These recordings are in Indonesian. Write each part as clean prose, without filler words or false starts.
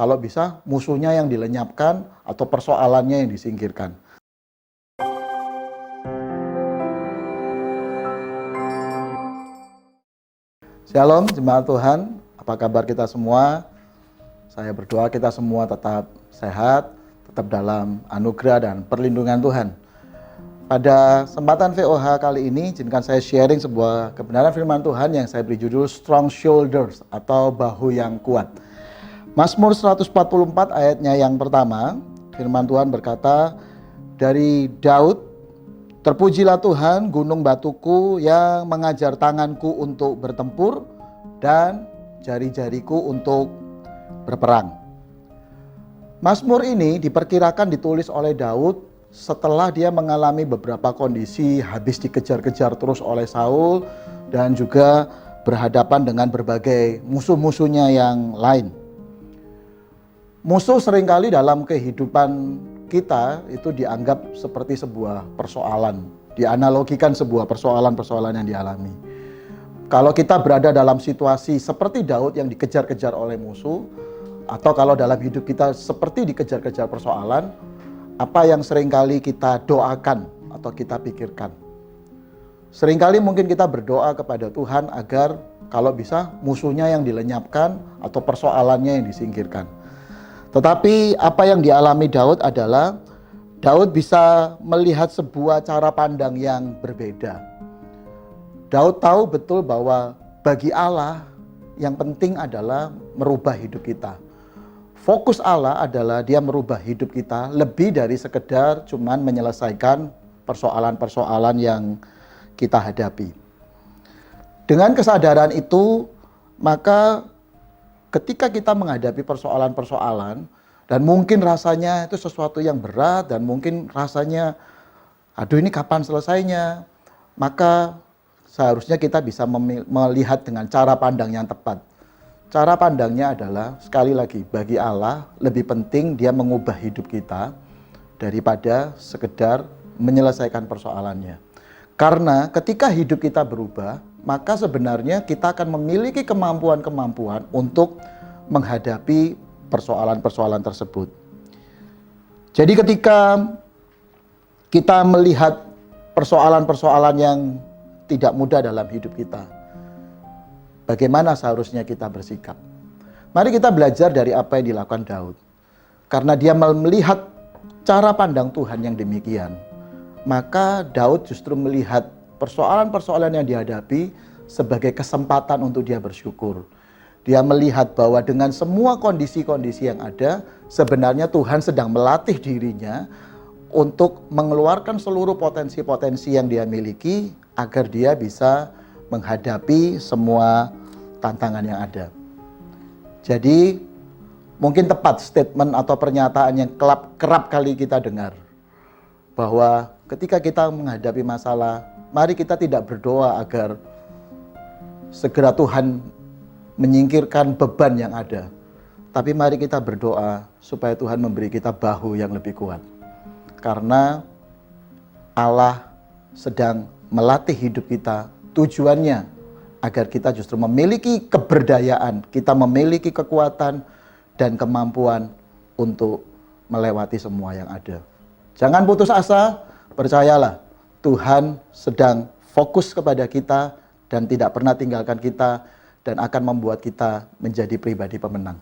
kalau bisa musuhnya yang dilenyapkan atau persoalannya yang disingkirkan. Shalom jemaat Tuhan, apa kabar kita semua? Saya berdoa kita semua tetap sehat, tetap dalam anugerah dan perlindungan Tuhan. Pada kesempatan VOH kali ini, izinkan saya sharing sebuah kebenaran firman Tuhan yang saya beri judul Strong Shoulders atau bahu yang kuat. Mazmur 144 ayatnya yang pertama, firman Tuhan berkata, dari Daud, terpujilah Tuhan gunung batuku yang mengajar tanganku untuk bertempur dan jari-jariku untuk berperang. Mazmur ini diperkirakan ditulis oleh Daud setelah dia mengalami beberapa kondisi habis dikejar-kejar terus oleh Saul dan juga berhadapan dengan berbagai musuh-musuhnya yang lain. Musuh seringkali dalam kehidupan kita itu dianggap seperti sebuah persoalan, dianalogikan sebuah persoalan-persoalan yang dialami. Kalau kita berada dalam situasi seperti Daud yang dikejar-kejar oleh musuh, atau kalau dalam hidup kita seperti dikejar-kejar persoalan, apa yang seringkali kita doakan atau kita pikirkan? Seringkali mungkin kita berdoa kepada Tuhan agar kalau bisa musuhnya yang dilenyapkan atau persoalannya yang disingkirkan. Tetapi apa yang dialami Daud adalah Daud bisa melihat sebuah cara pandang yang berbeda. Daud tahu betul bahwa bagi Allah yang penting adalah merubah hidup kita. Fokus Allah adalah dia merubah hidup kita lebih dari sekedar cuman menyelesaikan persoalan-persoalan yang kita hadapi. Dengan kesadaran itu, maka ketika kita menghadapi persoalan-persoalan dan mungkin rasanya itu sesuatu yang berat dan mungkin rasanya aduh ini kapan selesainya, maka seharusnya kita bisa melihat dengan cara pandang yang tepat. Cara pandangnya adalah sekali lagi bagi Allah lebih penting dia mengubah hidup kita daripada sekedar menyelesaikan persoalannya. Karena ketika hidup kita berubah, maka sebenarnya kita akan memiliki kemampuan-kemampuan untuk menghadapi persoalan-persoalan tersebut. Jadi ketika kita melihat persoalan-persoalan yang tidak mudah dalam hidup kita, bagaimana seharusnya kita bersikap? Mari kita belajar dari apa yang dilakukan Daud. Karena dia melihat cara pandang Tuhan yang demikian, maka Daud justru melihat persoalan-persoalan yang dihadapi sebagai kesempatan untuk dia bersyukur. Dia melihat bahwa dengan semua kondisi-kondisi yang ada, sebenarnya Tuhan sedang melatih dirinya untuk mengeluarkan seluruh potensi-potensi yang dia miliki agar dia bisa menghadapi semua tantangan yang ada. Jadi mungkin tepat statement atau pernyataan yang kerap kali kita dengar, bahwa ketika kita menghadapi masalah, mari kita tidak berdoa agar segera Tuhan menyingkirkan beban yang ada. Tapi mari kita berdoa supaya Tuhan memberi kita bahu yang lebih kuat. Karena Allah sedang melatih hidup kita, tujuannya agar kita justru memiliki keberdayaan, kita memiliki kekuatan dan kemampuan untuk melewati semua yang ada. Jangan putus asa, percayalah Tuhan sedang fokus kepada kita dan tidak pernah tinggalkan kita dan akan membuat kita menjadi pribadi pemenang.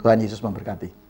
Tuhan Yesus memberkati.